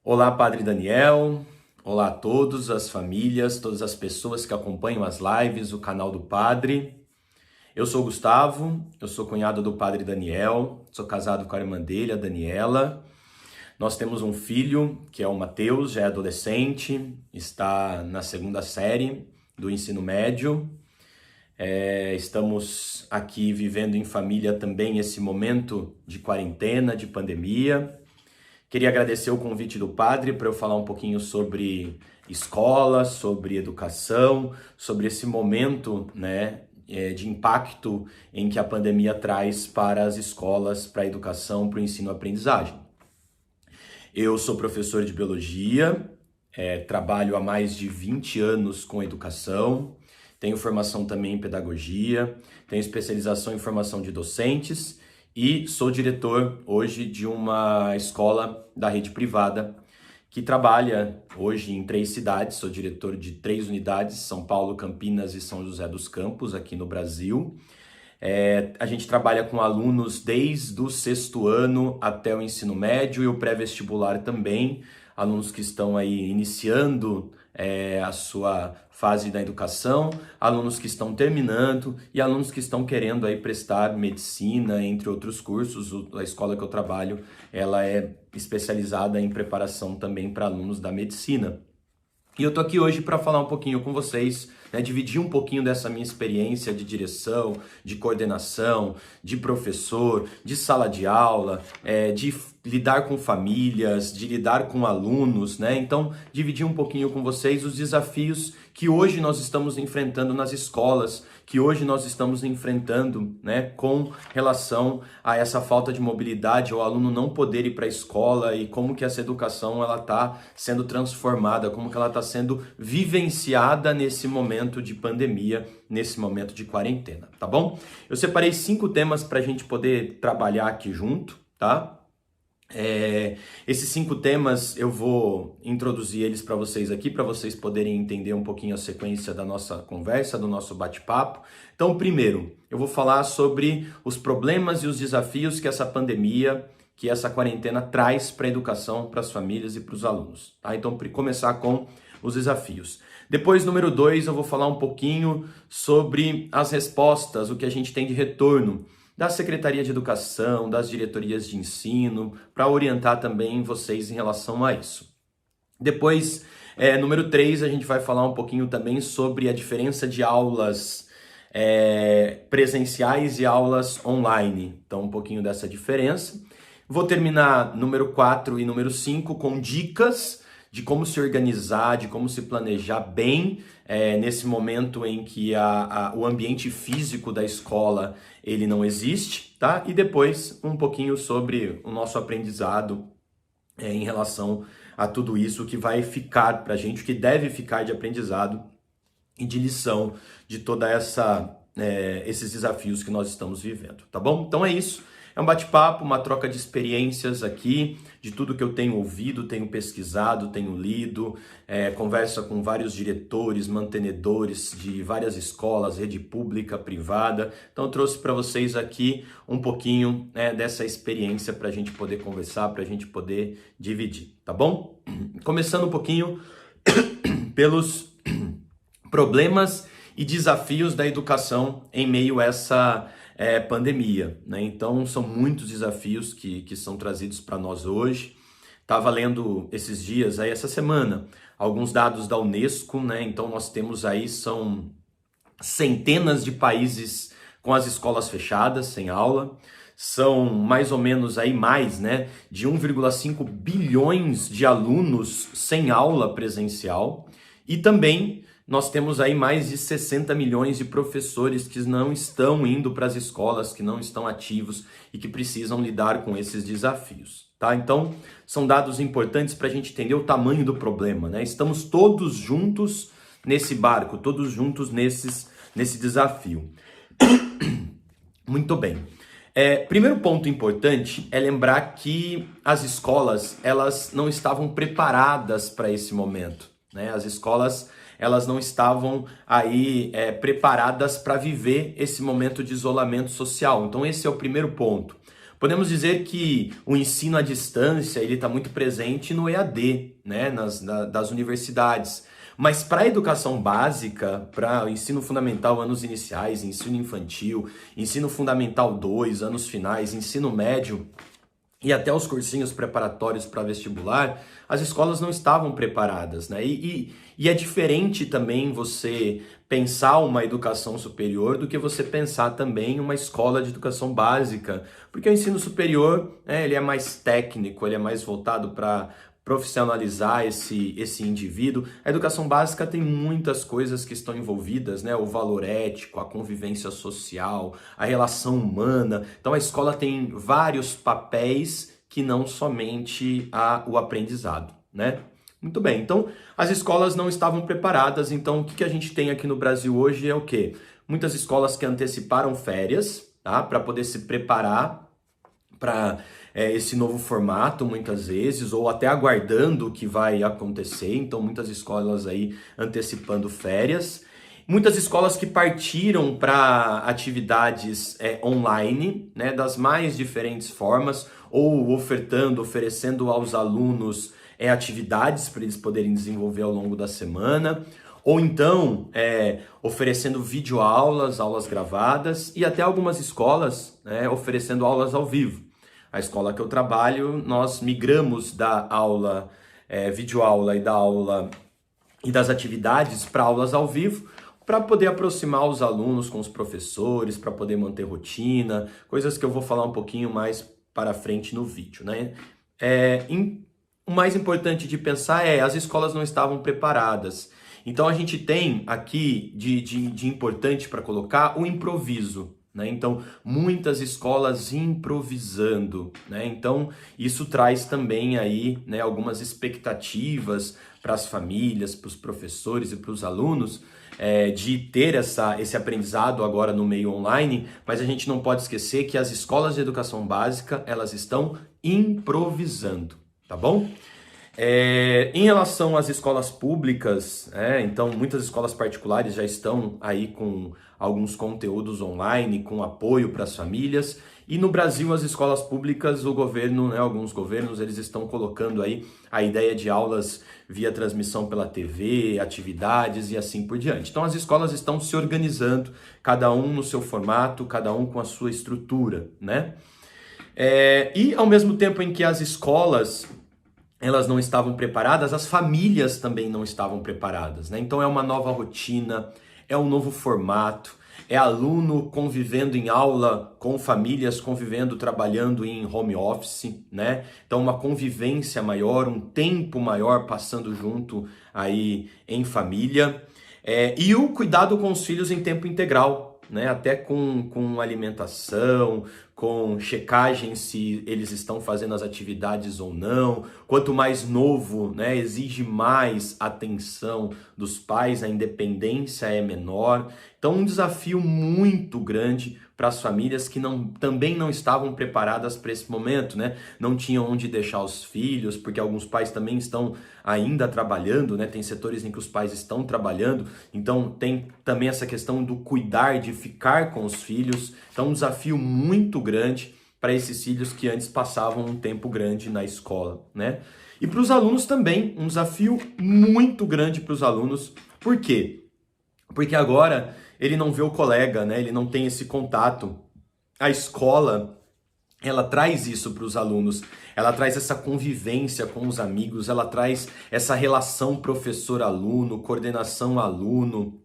Olá, Padre Daniel. Olá a todos, as famílias, todas as pessoas que acompanham as lives, o canal do Padre. Eu sou o Gustavo, eu sou cunhado do Padre Daniel, sou casado com a irmã dele, a Daniela. Nós temos um filho, que é o Mateus, já é adolescente, está na segunda série do ensino médio. Estamos aqui vivendo em família também esse momento de quarentena, de pandemia. Queria agradecer o convite do padre para eu falar um pouquinho sobre escola, sobre educação, sobre esse momento, de impacto em que a pandemia traz para as escolas, para a educação, para o ensino-aprendizagem. Eu sou professor de biologia, trabalho há mais de 20 anos com educação, tenho formação também em pedagogia, tenho especialização em formação de docentes e sou diretor hoje de uma escola da rede privada que trabalha hoje em 3 cidades. Sou diretor de 3 unidades, São Paulo, Campinas e São José dos Campos, aqui no Brasil. A gente trabalha com alunos desde o 6º ano até o ensino médio e o pré-vestibular também, alunos que estão aí iniciando a sua fase da educação, alunos que estão terminando e alunos que estão querendo aí prestar medicina, entre outros cursos. A escola que eu trabalho, ela é especializada em preparação também para alunos da medicina. E eu tô aqui hoje para falar um pouquinho com vocês, dividir um pouquinho dessa minha experiência de direção, de coordenação, de professor, de sala de aula, de lidar com famílias, de lidar com alunos, Então, dividir um pouquinho com vocês os desafios que hoje nós estamos enfrentando nas escolas, que hoje nós estamos enfrentando, com relação a essa falta de mobilidade, o aluno não poder ir para a escola e como que essa educação ela está sendo transformada, como que ela está sendo vivenciada nesse momento de pandemia, nesse momento de quarentena, tá bom? Eu separei 5 temas para a gente poder trabalhar aqui junto, tá? Esses 5 temas eu vou introduzir eles para vocês aqui, para vocês poderem entender um pouquinho a sequência da nossa conversa, do nosso bate-papo. Então, primeiro, eu vou falar sobre os problemas e os desafios que essa pandemia, que essa quarentena traz para a educação, para as famílias e para os alunos. Tá? Então, começar com os desafios. Depois, número 2, eu vou falar um pouquinho sobre as respostas, o que a gente tem de retorno da Secretaria de Educação, das diretorias de ensino, para orientar também vocês em relação a isso. Depois, número 3, a gente vai falar um pouquinho também sobre a diferença de aulas presenciais e aulas online. Então, um pouquinho dessa diferença. Vou terminar número 4 e número 5 com dicas de como se organizar, de como se planejar bem nesse momento em que o ambiente físico da escola ele não existe, tá? E depois um pouquinho sobre o nosso aprendizado em relação a tudo isso que vai ficar para a gente, o que deve ficar de aprendizado e de lição de toda esses desafios que nós estamos vivendo, tá bom? Então é isso. É um bate-papo, uma troca de experiências aqui, de tudo que eu tenho ouvido, tenho pesquisado, tenho lido, conversa com vários diretores, mantenedores de várias escolas, rede pública, privada. Então eu trouxe para vocês aqui um pouquinho dessa experiência para a gente poder conversar, para a gente poder dividir, tá bom? Começando um pouquinho pelos problemas e desafios da educação em meio a essa pandemia, Então são muitos desafios que são trazidos para nós hoje. Estava lendo esses dias, essa semana, alguns dados da Unesco, Então nós temos aí, são centenas de países com as escolas fechadas, sem aula. São mais ou menos aí de 1,5 bilhões de alunos sem aula presencial. E também nós temos aí mais de 60 milhões de professores que não estão indo para as escolas, que não estão ativos e que precisam lidar com esses desafios, tá? Então, são dados importantes para a gente entender o tamanho do problema, Estamos todos juntos nesse barco, todos juntos nesse desafio. Muito bem. Primeiro ponto importante é lembrar que as escolas, elas não estavam preparadas para esse momento, As escolas elas não estavam aí preparadas para viver esse momento de isolamento social. Então esse é o primeiro ponto. Podemos dizer que o ensino à distância ele está muito presente no EAD, né, das universidades. Mas para a educação básica, para o ensino fundamental, anos iniciais, ensino infantil, ensino fundamental 2, anos finais, ensino médio e até os cursinhos preparatórios para vestibular, as escolas não estavam preparadas, né? E é diferente também você pensar uma educação superior do que você pensar também uma escola de educação básica, porque o ensino superior, ele é mais técnico, ele é mais voltado para profissionalizar esse indivíduo. A educação básica tem muitas coisas que estão envolvidas, né? O valor ético, a convivência social, a relação humana. Então a escola tem vários papéis que não somente o aprendizado, né? Muito bem, então as escolas não estavam preparadas, então o que a gente tem aqui no Brasil hoje é o quê? Muitas escolas que anteciparam férias, tá? Para poder se preparar para esse novo formato, muitas vezes, ou até aguardando o que vai acontecer. Então, muitas escolas aí antecipando férias. Muitas escolas que partiram para atividades online, né, das mais diferentes formas, ou oferecendo aos alunos atividades para eles poderem desenvolver ao longo da semana, ou então oferecendo videoaulas, aulas gravadas, e até algumas escolas oferecendo aulas ao vivo. A escola que eu trabalho, nós migramos da aula, videoaula e da aula e das atividades para aulas ao vivo, para poder aproximar os alunos com os professores, para poder manter rotina, coisas que eu vou falar um pouquinho mais para frente no vídeo, né? O mais importante de pensar as escolas não estavam preparadas. Então a gente tem aqui de importante para colocar o improviso. Né? Então, muitas escolas improvisando, né? Então, isso traz também aí, né, algumas expectativas para as famílias, para os professores e para os alunos de ter esse aprendizado agora no meio online, mas a gente não pode esquecer que as escolas de educação básica, elas estão improvisando, tá bom? Em relação às escolas públicas, então muitas escolas particulares já estão aí com alguns conteúdos online, com apoio para as famílias, e no Brasil as escolas públicas, o governo, né, alguns governos, eles estão colocando aí a ideia de aulas via transmissão pela TV, atividades e assim por diante. Então as escolas estão se organizando, cada um no seu formato, cada um com a sua estrutura, né? E ao mesmo tempo em que as escolas elas não estavam preparadas, as famílias também não estavam preparadas, né? Então é uma nova rotina, é um novo formato, é aluno convivendo em aula com famílias, convivendo, trabalhando em home office, né? Então uma convivência maior, um tempo maior passando junto aí em família. E o cuidado com os filhos em tempo integral, né? Até com alimentação, com checagem se eles estão fazendo as atividades ou não. Quanto mais novo, né, exige mais atenção dos pais, a independência é menor. Então, um desafio muito grande para as famílias que também não estavam preparadas para esse momento, né? Não tinham onde deixar os filhos, porque alguns pais também estão ainda trabalhando, né? Tem setores em que os pais estão trabalhando, então tem também essa questão do cuidar, de ficar com os filhos. Então, um desafio muito grande para esses filhos que antes passavam um tempo grande na escola, né? E para os alunos também, um desafio muito grande para os alunos. Por quê? Porque agora ele não vê o colega, né? Ele não tem esse contato. A escola, ela traz isso para os alunos, ela traz essa convivência com os amigos, ela traz essa relação professor-aluno, coordenação-aluno,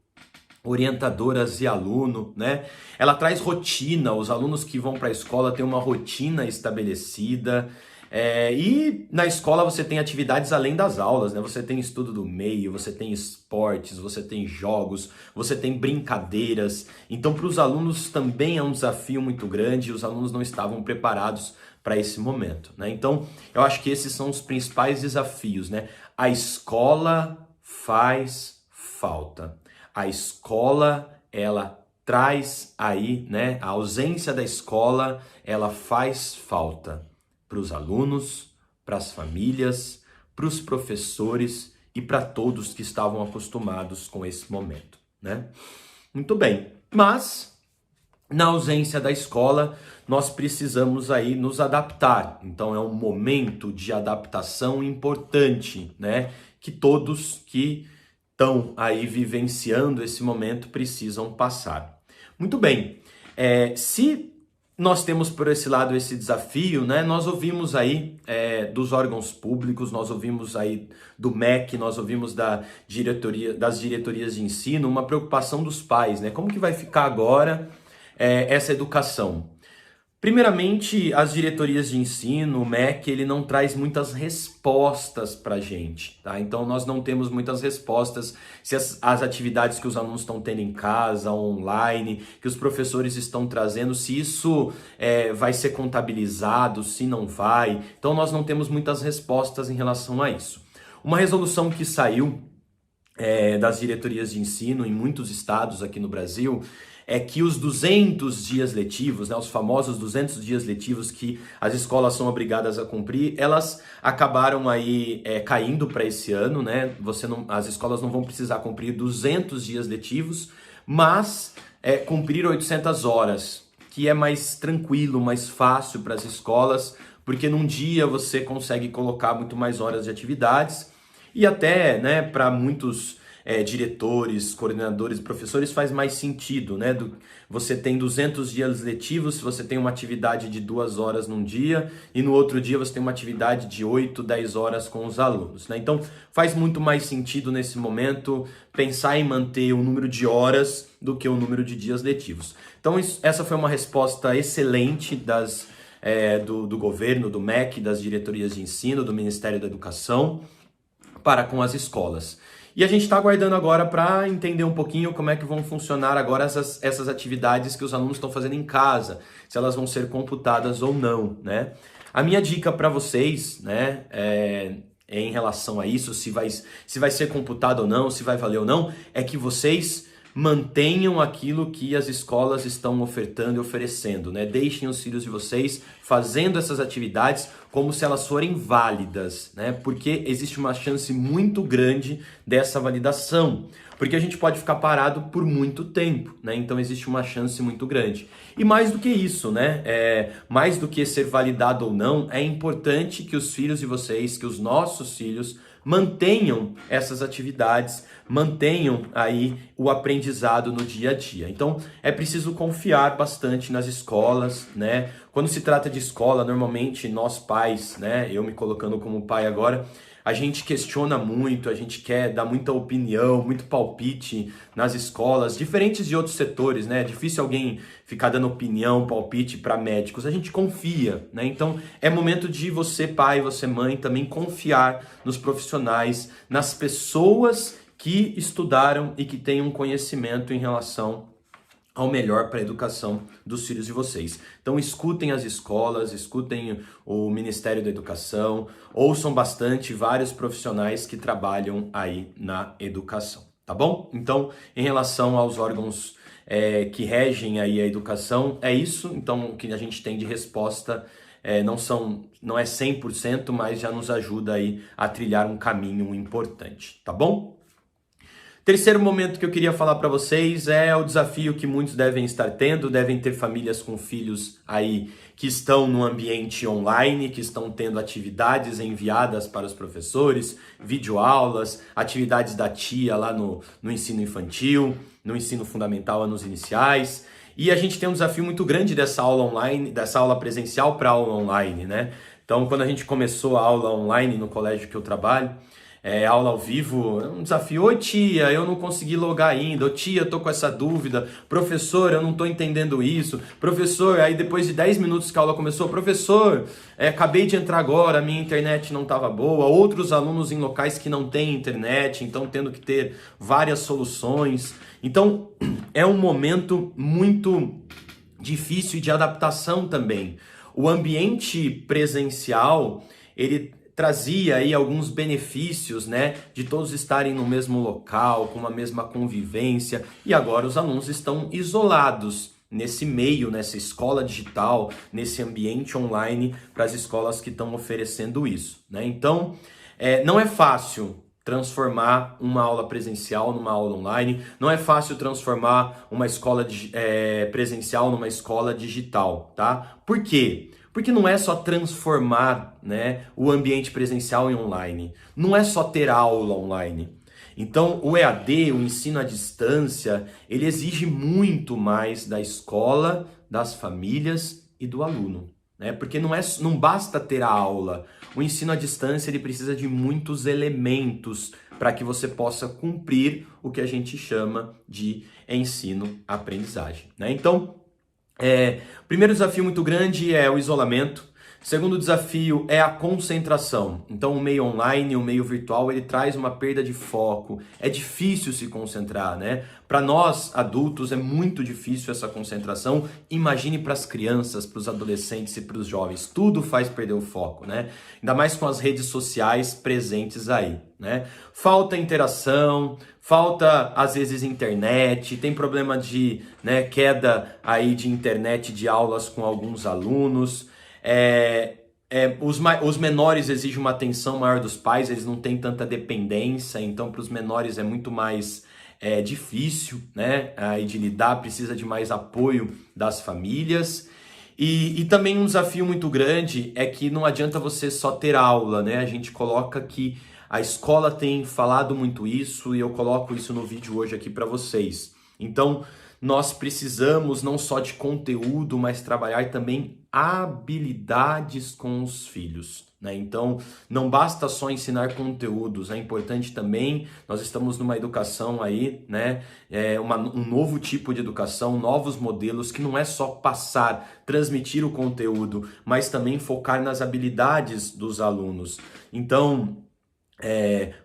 orientadoras e aluno, né? Ela traz rotina, os alunos que vão para a escola têm uma rotina estabelecida. E na escola você tem atividades além das aulas, né? Você tem estudo do meio, você tem esportes, você tem jogos, você tem brincadeiras. Então, para os alunos também é um desafio muito grande e os alunos não estavam preparados para esse momento, né? Então, eu acho que esses são os principais desafios, né? A escola faz falta. A escola, ela traz aí, né? A ausência da escola, ela faz falta para os alunos, para as famílias, para os professores e para todos que estavam acostumados com esse momento, né? Muito bem, mas Na ausência da escola, nós precisamos aí nos adaptar. Então é um momento de adaptação importante, né? Que todos que estão aí vivenciando esse momento precisam passar. Muito bem, se nós temos por esse lado esse desafio, né? Nós ouvimos aí dos órgãos públicos, nós ouvimos aí do MEC, nós ouvimos das diretorias de ensino, uma preocupação dos pais, né? Como que vai ficar agora essa educação? Primeiramente, as diretorias de ensino, o MEC, ele não traz muitas respostas para a gente, tá? Então, nós não temos muitas respostas se as atividades que os alunos estão tendo em casa, online, que os professores estão trazendo, se isso vai ser contabilizado, se não vai. Então, nós não temos muitas respostas em relação a isso. Uma resolução que saiu das diretorias de ensino em muitos estados aqui no Brasil é que os 200 dias letivos, né, os famosos 200 dias letivos que as escolas são obrigadas a cumprir, elas acabaram aí caindo para esse ano, né? As escolas não vão precisar cumprir 200 dias letivos, mas cumprir 800 horas, que é mais tranquilo, mais fácil para as escolas, porque num dia você consegue colocar muito mais horas de atividades e até, né, para muitos diretores, coordenadores, professores, faz mais sentido, né? Você tem 200 dias letivos, se você tem uma atividade de 2 horas num dia e no outro dia você tem uma atividade de 8, 10 horas com os alunos, né? Então faz muito mais sentido nesse momento pensar em manter o número de horas do que o número de dias letivos. Então essa foi uma resposta excelente do governo, do MEC, das diretorias de ensino, do Ministério da Educação para com as escolas. E a gente está aguardando agora para entender um pouquinho como é que vão funcionar agora essas atividades que os alunos estão fazendo em casa, se elas vão ser computadas ou não, né? A minha dica para vocês, né, em relação a isso, se vai ser computado ou não, se vai valer ou não, é que vocês mantenham aquilo que as escolas estão ofertando e oferecendo, né? Deixem os filhos de vocês fazendo essas atividades como se elas forem válidas, né? Porque existe uma chance muito grande dessa validação, porque a gente pode ficar parado por muito tempo, né? Então existe uma chance muito grande. E mais do que isso, né? Mais do que ser validado ou não, é importante que os filhos de vocês, que os nossos filhos mantenham essas atividades, mantenham aí o aprendizado no dia a dia. Então, é preciso confiar bastante nas escolas, né? Quando se trata de escola, normalmente nós pais, né? Eu me colocando como pai agora, a gente questiona muito, a gente quer dar muita opinião, muito palpite nas escolas, diferentes de outros setores, né? É difícil alguém ficar dando opinião, palpite para médicos. A gente confia, né? Então, é momento de você, pai, você, mãe, também confiar nos profissionais, nas pessoas que estudaram e que têm um conhecimento em relação ao melhor para a educação dos filhos de vocês. Então escutem as escolas, escutem o Ministério da Educação, ouçam bastante vários profissionais que trabalham aí na educação, tá bom? Então, em relação aos órgãos que regem aí a educação, é isso. Então, o que a gente tem de resposta não é 100%, mas já nos ajuda aí a trilhar um caminho importante, tá bom? Terceiro momento que eu queria falar para vocês é o desafio que muitos devem estar tendo, devem ter famílias com filhos aí que estão no ambiente online, que estão tendo atividades enviadas para os professores, videoaulas, atividades da tia lá no ensino infantil, no ensino fundamental, anos iniciais. E a gente tem um desafio muito grande dessa aula online, dessa aula presencial para aula online, né? Então, quando a gente começou a aula online no colégio que eu trabalho, aula ao vivo, é um desafio. Oi tia, eu não consegui logar ainda. Ô tia, eu tô com essa dúvida. Professor, eu não tô entendendo isso. Professor, aí depois de 10 minutos que a aula começou, professor, acabei de entrar agora, minha internet não estava boa. Outros alunos em locais que não têm internet, então tendo que ter várias soluções. Então, é um momento muito difícil de adaptação também. O ambiente presencial, ele trazia aí alguns benefícios, né, de todos estarem no mesmo local, com a mesma convivência, e agora os alunos estão isolados nesse meio, nessa escola digital, nesse ambiente online para as escolas que estão oferecendo isso, né? Então, não é fácil transformar uma aula presencial numa aula online, não é fácil transformar uma escola presencial numa escola digital, tá? Por quê? Porque não é só transformar, né, o ambiente presencial em online, não é só ter aula online. Então, o EAD, o ensino à distância, ele exige muito mais da escola, das famílias e do aluno, né? Porque não basta ter a aula. O ensino à distância, ele precisa de muitos elementos para que você possa cumprir o que a gente chama de ensino-aprendizagem, né? Então, primeiro desafio muito grande é o isolamento. Segundo desafio é a concentração. Então o meio online, o meio virtual, ele traz uma perda de foco. É difícil se concentrar, né? Para nós adultos é muito difícil essa concentração. Imagine para as crianças, para os adolescentes e para os jovens. Tudo faz perder o foco, né? Ainda mais com as redes sociais presentes aí, né? Falta interação, falta às vezes internet, tem problema de, né, queda aí de internet de aulas com alguns alunos. Os menores exigem uma atenção maior dos pais, eles não têm tanta dependência, então para os menores é muito mais difícil, né, aí de lidar, precisa de mais apoio das famílias. E também um desafio muito grande é que não adianta você só ter aula, né? A gente coloca que a escola tem falado muito isso e eu coloco isso no vídeo hoje aqui para vocês. Então, nós precisamos não só de conteúdo, mas trabalhar também habilidades com os filhos, né? Então, não basta só ensinar conteúdos, é importante também, nós estamos numa educação aí, né? Um novo tipo de educação, novos modelos, que não é só passar, transmitir o conteúdo, mas também focar nas habilidades dos alunos. Então,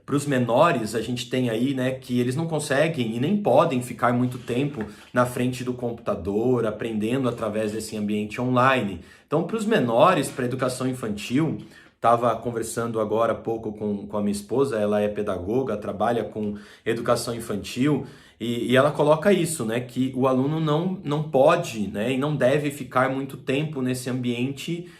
para os menores, a gente tem aí, né, que eles não conseguem e nem podem ficar muito tempo na frente do computador, aprendendo através desse ambiente online. Então, para os menores, para a educação infantil, estava conversando agora há pouco com a minha esposa, ela é pedagoga, trabalha com educação infantil, e ela coloca isso, né, que o aluno não pode, né, e não deve ficar muito tempo nesse ambiente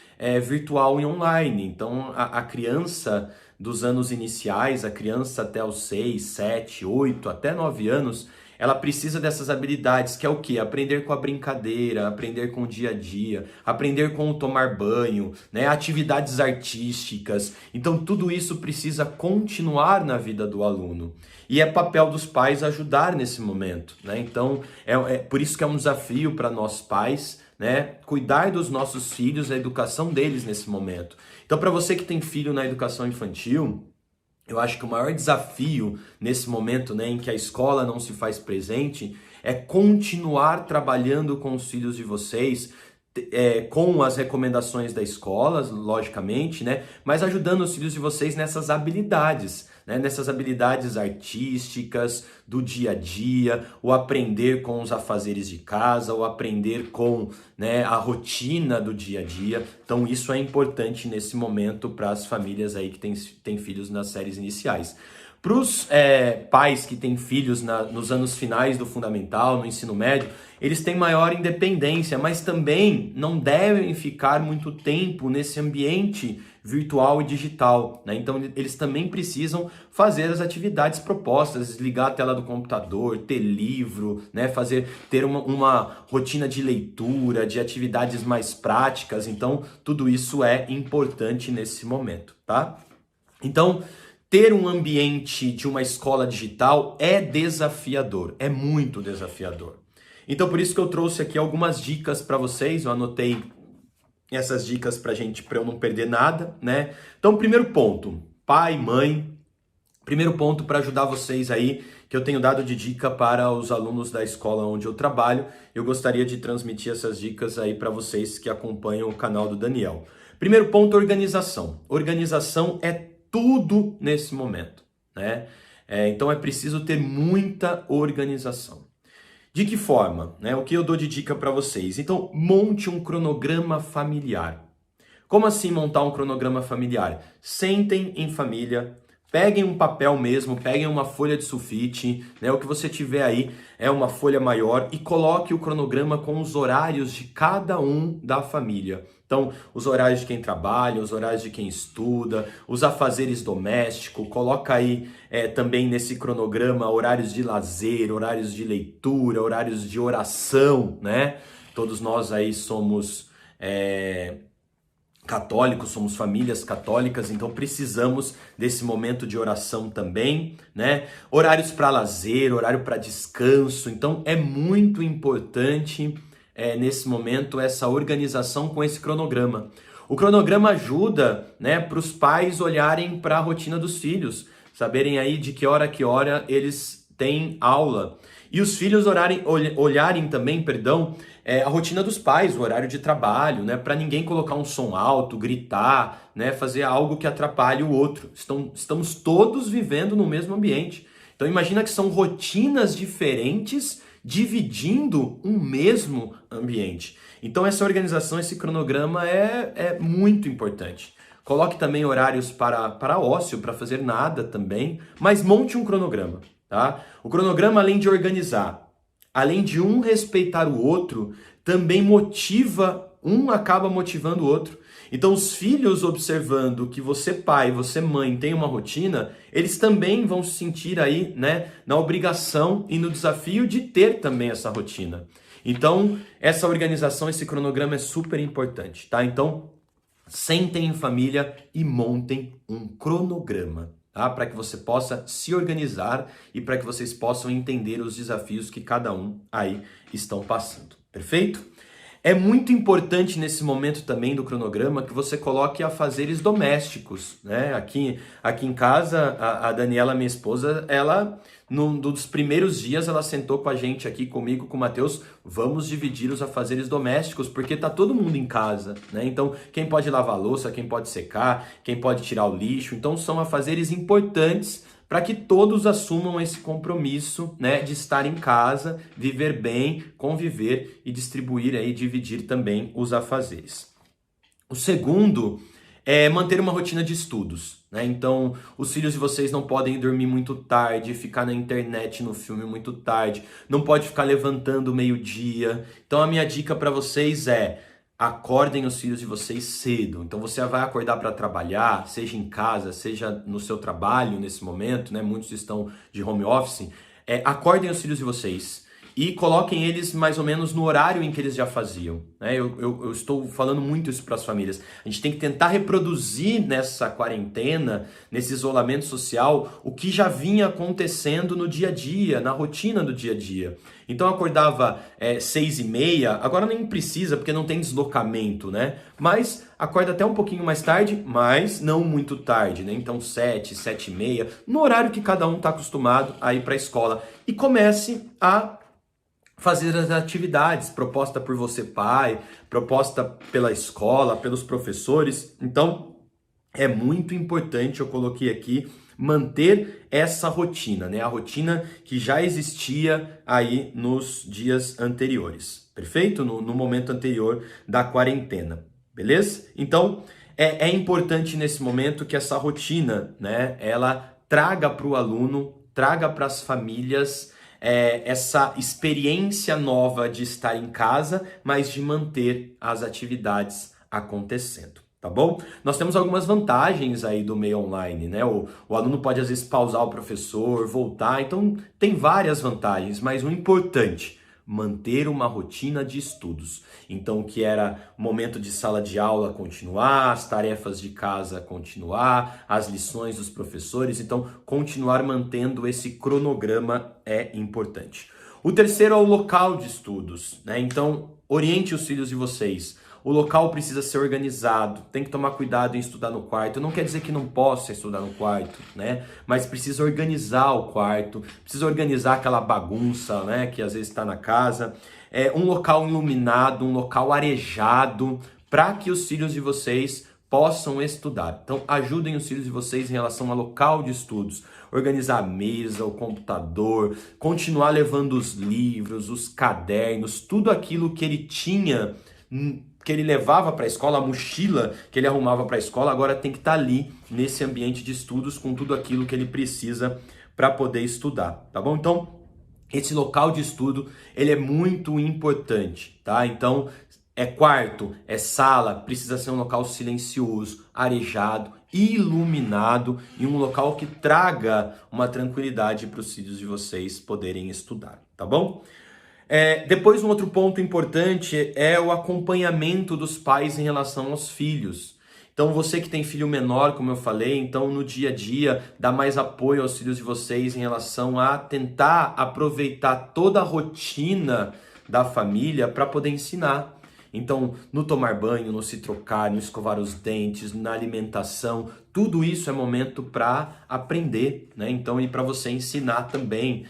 virtual e online. Então, a criança dos anos iniciais, a criança até os 6, 7, 8, até 9 anos, ela precisa dessas habilidades, que é o quê? Aprender com a brincadeira, aprender com o dia a dia, aprender com o tomar banho, né? Atividades artísticas. Então, tudo isso precisa continuar na vida do aluno. E é papel dos pais ajudar nesse momento, né? Então, por isso que é um desafio para nós pais, né? Cuidar dos nossos filhos, a educação deles nesse momento. Então, para você que tem filho na educação infantil, eu acho que o maior desafio nesse momento, né, em que a escola não se faz presente, é continuar trabalhando com os filhos de vocês, com as recomendações da escola, logicamente, né, mas ajudando os filhos de vocês nessas habilidades, né, nessas habilidades artísticas do dia a dia, o aprender com os afazeres de casa, o aprender com, né, a rotina do dia a dia. Então isso é importante nesse momento para as famílias aí que têm filhos nas séries iniciais. Para os pais que têm filhos nos anos finais do fundamental, no ensino médio, eles têm maior independência, mas também não devem ficar muito tempo nesse ambiente virtual e digital, né? Então eles também precisam fazer as atividades propostas, desligar a tela do computador, ter livro, né? Ter uma rotina de leitura, de atividades mais práticas. Então tudo isso é importante nesse momento, tá? Então, ter um ambiente de uma escola digital é desafiador, é muito desafiador. Então, por isso que eu trouxe aqui algumas dicas para vocês, eu anotei essas dicas para eu não perder nada, né? Então, primeiro ponto, pai, mãe, primeiro ponto para ajudar vocês aí, que eu tenho dado de dica para os alunos da escola onde eu trabalho, eu gostaria de transmitir essas dicas aí para vocês que acompanham o canal do Daniel. Primeiro ponto, organização. Organização é tudo nesse momento, né? Então é preciso ter muita organização. De que forma, né? O que eu dou de dica para vocês? Então, monte um cronograma familiar. Como assim montar um cronograma familiar? Sentem em família, peguem um papel mesmo, peguem uma folha de sulfite, né? O que você tiver aí é uma folha maior e coloque o cronograma com os horários de cada um da família. Então, os horários de quem trabalha, os horários de quem estuda, os afazeres domésticos, coloca aí também nesse cronograma horários de lazer, horários de leitura, horários de oração, né? Todos nós aí somos católicos, somos famílias católicas, então precisamos desse momento de oração também, né? Horários para lazer, horário para descanso, então é muito importante nesse momento essa organização com esse cronograma. O cronograma ajuda, né, para os pais olharem para a rotina dos filhos, saberem aí de que hora eles têm aula. E os filhos olharem também, a rotina dos pais, o horário de trabalho, né? Para ninguém colocar um som alto, gritar, né? Fazer algo que atrapalhe o outro. Estamos todos vivendo no mesmo ambiente. Então imagina que são rotinas diferentes dividindo um mesmo ambiente. Então essa organização, esse cronograma é muito importante. Coloque também horários para ócio, para fazer nada também, mas monte um cronograma. Tá? O cronograma, além de organizar, além de um respeitar o outro, também acaba motivando o outro. Então, os filhos observando que você, pai, você, mãe, tem uma rotina, eles também vão se sentir aí, né, na obrigação e no desafio de ter também essa rotina. Então, essa organização, esse cronograma é super importante, tá? Então, sentem em família e montem um cronograma. Tá? Para que você possa se organizar e para que vocês possam entender os desafios que cada um aí estão passando. Perfeito? É muito importante nesse momento também do cronograma que você coloque afazeres domésticos, né? Aqui em casa, a Daniela, minha esposa, ela, num dos primeiros dias, ela sentou com a gente aqui, comigo, com o Matheus, vamos dividir os afazeres domésticos, porque tá todo mundo em casa, né? Então, quem pode lavar a louça, quem pode secar, quem pode tirar o lixo, então são afazeres importantes para que todos assumam esse compromisso, né, de estar em casa, viver bem, conviver e distribuir aí, dividir também os afazeres. O segundo é manter uma rotina de estudos, né? Então, os filhos de vocês não podem dormir muito tarde, ficar na internet, no filme muito tarde, não pode ficar levantando meio-dia. Então, a minha dica para vocês é: acordem os filhos de vocês cedo. Então você vai acordar para trabalhar, seja em casa, seja no seu trabalho nesse momento, né? Muitos estão de home office. Acordem os filhos de vocês e coloquem eles mais ou menos no horário em que eles já faziam, né? Eu estou falando muito isso para as famílias. A gente tem que tentar reproduzir nessa quarentena, nesse isolamento social, o que já vinha acontecendo no dia a dia, na rotina do dia a dia. Então eu acordava 6h30, agora nem precisa porque não tem deslocamento, né? Mas acorda até um pouquinho mais tarde, mas não muito tarde, né? Então 7, 7h30, no horário que cada um está acostumado a ir para a escola. E comece a fazer as atividades proposta por você, pai, proposta pela escola, pelos professores. Então, é muito importante, eu coloquei aqui, manter essa rotina, né? A rotina que já existia aí nos dias anteriores, perfeito? No momento anterior da quarentena, beleza? Então, é importante nesse momento que essa rotina, né, ela traga para o aluno, traga para as famílias essa experiência nova de estar em casa, mas de manter as atividades acontecendo, tá bom? Nós temos algumas vantagens aí do meio online, né? O aluno pode às vezes pausar o professor, voltar, então tem várias vantagens, mas o importante, manter uma rotina de estudos. Então, o que era momento de sala de aula continuar, as tarefas de casa continuar, as lições dos professores, então continuar mantendo esse cronograma é importante. O terceiro é o local de estudos, né? Então, oriente os filhos de vocês. O local precisa ser organizado, tem que tomar cuidado em estudar no quarto. Não quer dizer que não possa estudar no quarto, né? Mas precisa organizar o quarto, precisa organizar aquela bagunça, né, que às vezes está na casa. Um local iluminado, um local arejado, para que os filhos de vocês possam estudar. Então, ajudem os filhos de vocês em relação ao local de estudos. Organizar a mesa, o computador, continuar levando os livros, os cadernos, tudo aquilo que ele tinha que ele levava para a escola, a mochila que ele arrumava para a escola, agora tem que estar ali nesse ambiente de estudos com tudo aquilo que ele precisa para poder estudar, tá bom? Então, esse local de estudo, ele é muito importante, tá? Então, é quarto, é sala, precisa ser um local silencioso, arejado, iluminado e um local que traga uma tranquilidade para os filhos de vocês poderem estudar, tá bom? Depois, um outro ponto importante é o acompanhamento dos pais em relação aos filhos. Então, você que tem filho menor, como eu falei, então no dia a dia, dá mais apoio aos filhos de vocês em relação a tentar aproveitar toda a rotina da família para poder ensinar. Então, no tomar banho, no se trocar, no escovar os dentes, na alimentação, tudo isso é momento para aprender, né? Então, e para você ensinar também.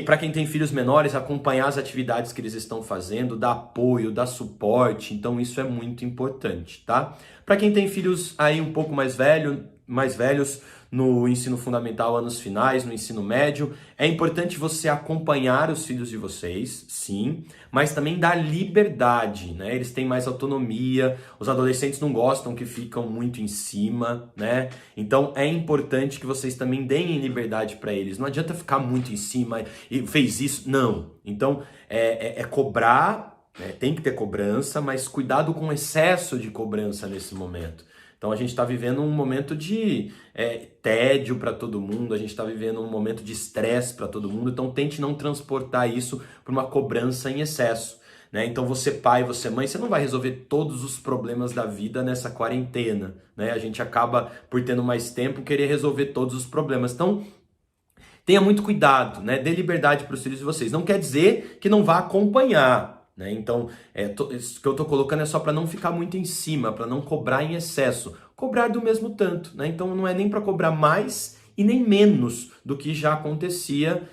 Para quem tem filhos menores, acompanhar as atividades que eles estão fazendo, dar apoio, dar suporte, então isso é muito importante, tá? Para quem tem filhos aí um pouco mais velhos, no ensino fundamental, anos finais, no ensino médio, é importante você acompanhar os filhos de vocês, sim, mas também dar liberdade, né? Eles têm mais autonomia, os adolescentes não gostam que ficam muito em cima, né? Então é importante que vocês também deem liberdade para eles. Não adianta ficar muito em cima e fez isso, não. Então é cobrar, né? Tem que ter cobrança, mas cuidado com o excesso de cobrança nesse momento. Então a gente está vivendo um momento de tédio para todo mundo, a gente está vivendo um momento de estresse para todo mundo, então tente não transportar isso para uma cobrança em excesso, né? Então você pai, você mãe, você não vai resolver todos os problemas da vida nessa quarentena, né? A gente acaba, por tendo mais tempo, querer resolver todos os problemas. Então tenha muito cuidado, né? Dê liberdade para os filhos de vocês. Não quer dizer que não vá acompanhar, né? Então, isso que eu tô colocando é só para não ficar muito em cima, para não cobrar em excesso. Cobrar do mesmo tanto, né? Então não é nem para cobrar mais e nem menos do que já acontecia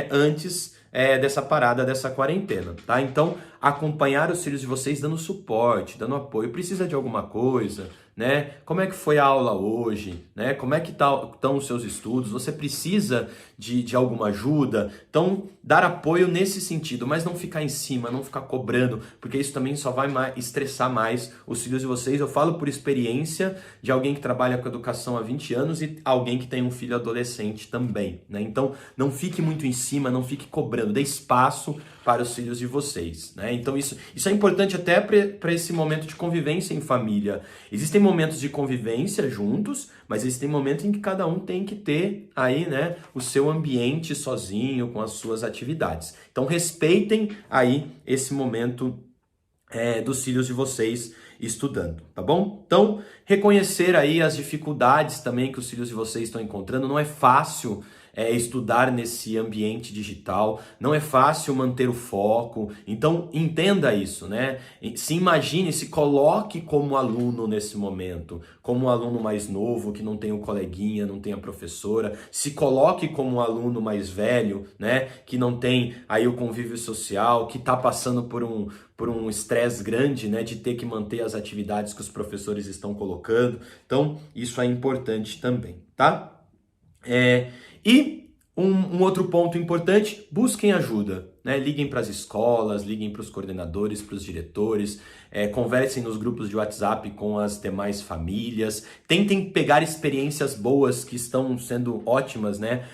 antes dessa parada, dessa quarentena, tá? Então, acompanhar os filhos de vocês dando suporte, dando apoio. Precisa de alguma coisa, né? Como é que foi a aula hoje, né? Como é que estão os seus estudos? Você precisa de alguma ajuda? Então, dar apoio nesse sentido, mas não ficar em cima, não ficar cobrando, porque isso também só vai estressar mais os filhos de vocês. Eu falo por experiência de alguém que trabalha com educação há 20 anos e alguém que tem um filho adolescente também, né? Então, não fique muito em cima, não fique cobrando, dê espaço para os filhos de vocês, né? Então isso é importante até para esse momento de convivência em família. Existem momentos de convivência juntos, mas existem momentos em que cada um tem que ter aí, né, o seu ambiente sozinho, com as suas atividades. Então respeitem aí esse momento dos filhos de vocês estudando, tá bom? Então, reconhecer aí as dificuldades também que os filhos de vocês estão encontrando. Não é fácil estudar nesse ambiente digital, não é fácil manter o foco, então entenda isso, né? Se imagine, se coloque como aluno nesse momento, como um aluno mais novo, que não tem o coleguinha, não tem a professora, se coloque como um aluno mais velho, né? Que não tem aí o convívio social, que está passando por um estresse grande, né, de ter que manter as atividades que os professores estão colocando. Então, isso é importante também, tá? E um outro ponto importante, busquem ajuda, né? Liguem para as escolas, liguem para os coordenadores, para os diretores, conversem nos grupos de WhatsApp com as demais famílias, tentem pegar experiências boas que estão sendo ótimas, né,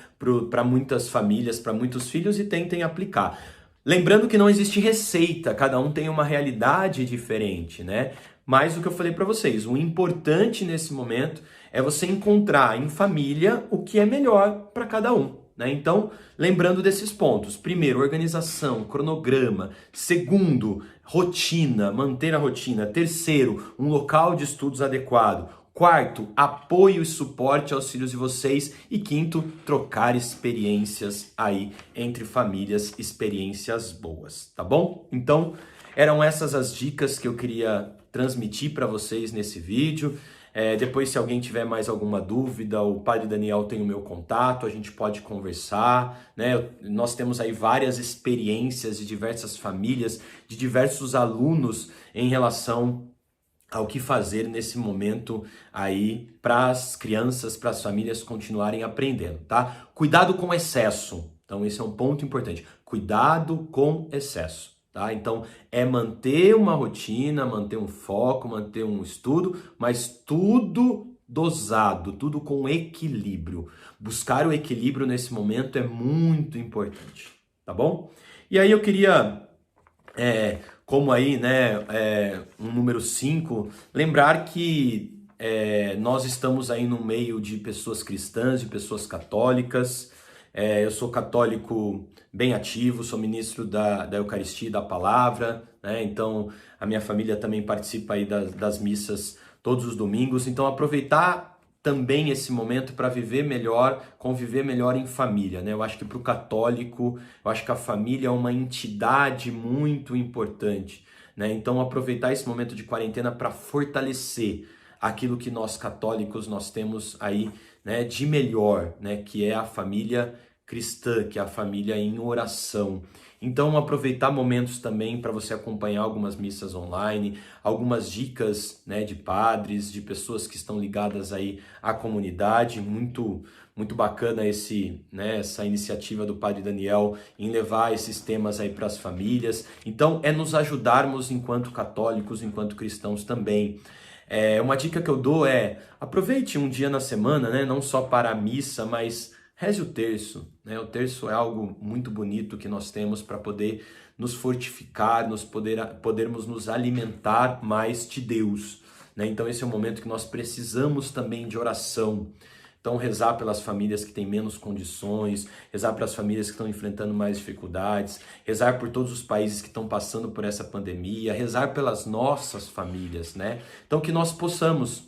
para muitas famílias, para muitos filhos e tentem aplicar. Lembrando que não existe receita, cada um tem uma realidade diferente, né? Mas o que eu falei para vocês, o importante nesse momento é você encontrar em família o que é melhor para cada um, né? Então, lembrando desses pontos. Primeiro, organização, cronograma. Segundo, rotina, manter a rotina. Terceiro, um local de estudos adequado. Quarto, apoio e suporte aos filhos de vocês. E quinto, trocar experiências aí entre famílias, experiências boas, tá bom? Então, eram essas as dicas que eu queria transmitir para vocês nesse vídeo. Depois, se alguém tiver mais alguma dúvida, o Padre Daniel tem o meu contato, a gente pode conversar, né? Nós temos aí várias experiências de diversas famílias, de diversos alunos em relação ao que fazer nesse momento aí para as crianças, para as famílias continuarem aprendendo, tá? Cuidado com excesso. Então esse é um ponto importante. Cuidado com excesso, tá? Então, é manter uma rotina, manter um foco, manter um estudo, mas tudo dosado, tudo com equilíbrio. Buscar o equilíbrio nesse momento é muito importante, tá bom? E aí eu queria, como aí, né, um número 5, lembrar que nós estamos aí no meio de pessoas cristãs, de pessoas católicas. Eu sou católico bem ativo, sou ministro da Eucaristia e da Palavra, né? Então a minha família também participa aí das missas todos os domingos. Então aproveitar também esse momento para viver melhor, conviver melhor em família, né? Eu acho que para o católico, eu acho que a família é uma entidade muito importante, né? Então aproveitar esse momento de quarentena para fortalecer aquilo que nós católicos nós temos aí, né, de melhor, né, que é a família cristã, que é a família em oração. Então aproveitar momentos também para você acompanhar algumas missas online, algumas dicas, né, de padres, de pessoas que estão ligadas aí à comunidade. Muito bacana essa iniciativa do Padre Daniel em levar esses temas aí para as famílias. Então é nos ajudarmos enquanto católicos, enquanto cristãos também. Uma dica que eu dou é aproveite um dia na semana, né, não só para a missa, mas reze o terço, né? O terço é algo muito bonito que nós temos para poder nos fortificar, podermos nos alimentar mais de Deus, né? Então esse é um momento que nós precisamos também de oração. Então rezar pelas famílias que têm menos condições, rezar para as famílias que estão enfrentando mais dificuldades, rezar por todos os países que estão passando por essa pandemia, rezar pelas nossas famílias, né? Então que nós possamos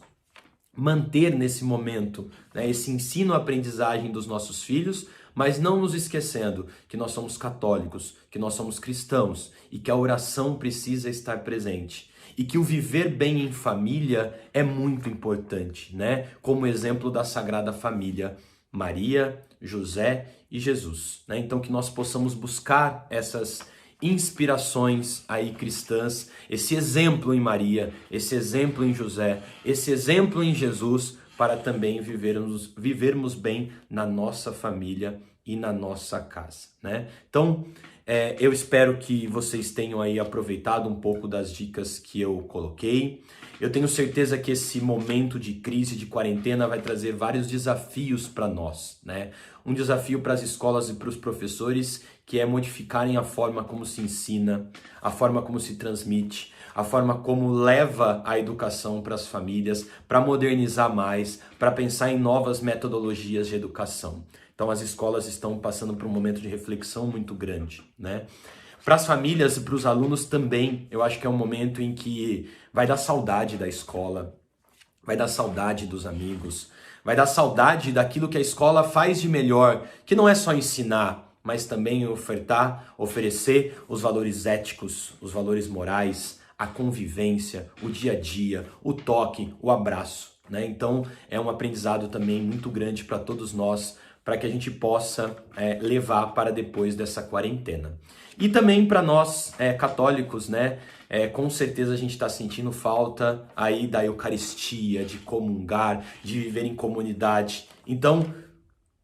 manter nesse momento, né, esse ensino-aprendizagem dos nossos filhos, mas não nos esquecendo que nós somos católicos, que nós somos cristãos e que a oração precisa estar presente. E que o viver bem em família é muito importante, né? Como exemplo da Sagrada Família, Maria, José e Jesus, né? Então que nós possamos buscar essas inspirações aí cristãs, esse exemplo em Maria, esse exemplo em José, esse exemplo em Jesus, para também vivermos bem na nossa família e na nossa casa, né? Então, eu espero que vocês tenham aí aproveitado um pouco das dicas que eu coloquei. Eu tenho certeza que esse momento de crise, de quarentena, vai trazer vários desafios para nós, né? Um desafio para as escolas e para os professores, que é modificarem a forma como se ensina, a forma como se transmite, a forma como leva a educação para as famílias, para modernizar mais, para pensar em novas metodologias de educação. Então as escolas estão passando por um momento de reflexão muito grande, né? Para as famílias e para os alunos também, eu acho que é um momento em que vai dar saudade da escola, vai dar saudade dos amigos, vai dar saudade daquilo que a escola faz de melhor, que não é só ensinar, mas também oferecer os valores éticos, os valores morais, a convivência, o dia a dia, o toque, o abraço, né? Então é um aprendizado também muito grande para todos nós, para que a gente possa levar para depois dessa quarentena. E também para nós católicos, né? Com certeza a gente está sentindo falta aí da Eucaristia, de comungar, de viver em comunidade. Então,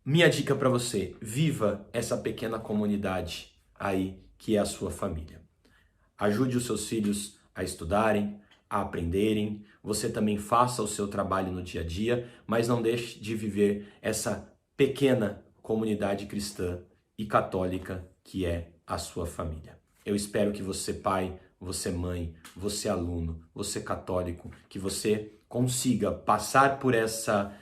minha dica para você, viva essa pequena comunidade aí que é a sua família. Ajude os seus filhos a estudarem, a aprenderem. Você também faça o seu trabalho no dia a dia, mas não deixe de viver essa pequena comunidade cristã e católica que é a sua família. Eu espero que você, pai, você mãe, você aluno, você católico, que você consiga passar por essa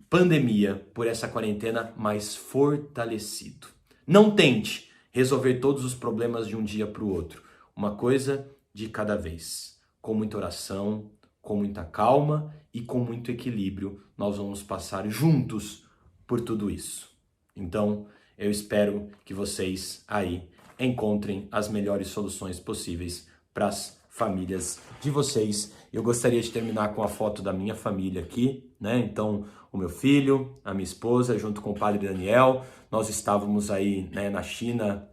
pandemia, por essa quarentena mais fortalecido. Não tente resolver todos os problemas de um dia para o outro. Uma coisa de cada vez. Com muita oração, com muita calma e com muito equilíbrio, nós vamos passar juntos por tudo isso. Então, eu espero que vocês aí encontrem as melhores soluções possíveis para as famílias de vocês. Eu gostaria de terminar com a foto da minha família aqui, né? Então, o meu filho, a minha esposa, junto com o Padre Daniel, nós estávamos aí, né, na China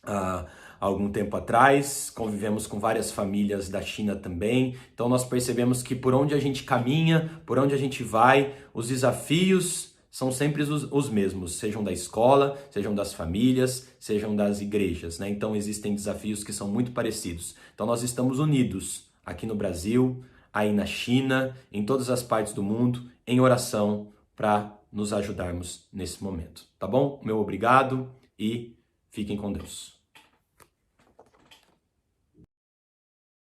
há algum tempo atrás, convivemos com várias famílias da China também, então nós percebemos que por onde a gente caminha, por onde a gente vai, os desafios são sempre os mesmos, sejam da escola, sejam das famílias, sejam das igrejas, né? Então existem desafios que são muito parecidos. Então nós estamos unidos aqui no Brasil, aí na China, em todas as partes do mundo, em oração para nos ajudarmos nesse momento, tá bom? Meu obrigado e fiquem com Deus.